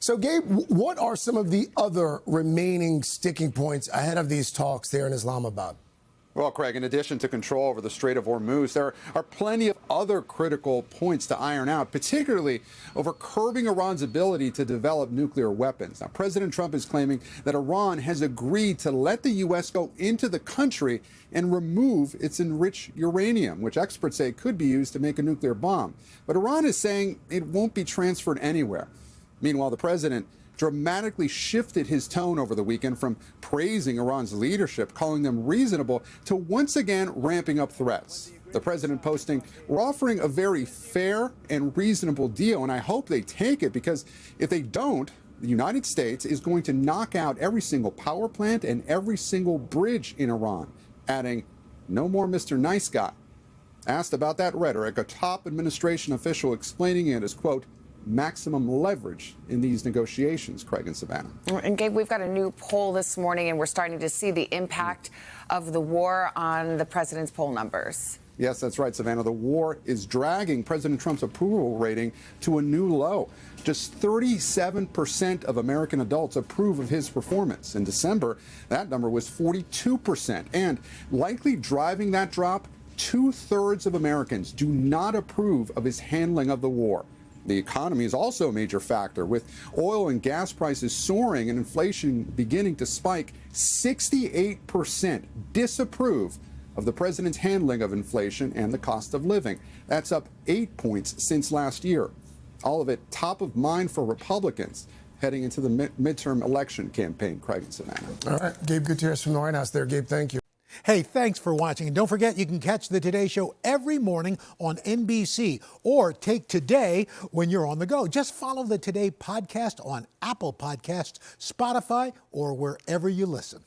So, Gabe, what are some of the other remaining sticking points ahead of these talks there in Islamabad? Well, Craig, in addition to control over the Strait of Hormuz, there are plenty of other critical points to iron out, particularly over curbing Iran's ability to develop nuclear weapons. Now, President Trump is claiming that Iran has agreed to let the U.S. go into the country and remove its enriched uranium, which experts say could be used to make a nuclear bomb. But Iran is saying it won't be transferred anywhere. Meanwhile, the president dramatically shifted his tone over the weekend from praising Iran's leadership, calling them reasonable, to once again ramping up threats. The president posting, "We're offering a very fair and reasonable deal, and I hope they take it, because if they don't, the United States is going to knock out every single power plant and every single bridge in Iran," adding, "No more Mr. Nice Guy." Asked about that rhetoric, a top administration official explaining it as, quote, "maximum leverage in these negotiations," Craig and Savannah. And Gabe, we've got a new poll this morning, and we're starting to see the impact of the war on the president's poll numbers. Yes, that's right, Savannah. The war is dragging President Trump's approval rating to a new low. Just 37% of American adults approve of his performance. In December, that number was 42%. And likely driving that drop, 2/3 of Americans do not approve of his handling of the war. The economy is also a major factor, with oil and gas prices soaring and inflation beginning to spike. 68% disapprove of the president's handling of inflation and the cost of living. That's up 8 points since last year. All of it top of mind for Republicans heading into the midterm election campaign, Craig and Savannah. All right, Gabe Gutierrez from the White House there. Gabe, thank you. Hey, thanks for watching. And don't forget, you can catch the Today Show every morning on NBC, or take Today when you're on the go. Just follow the Today podcast on Apple Podcasts, Spotify, or wherever you listen.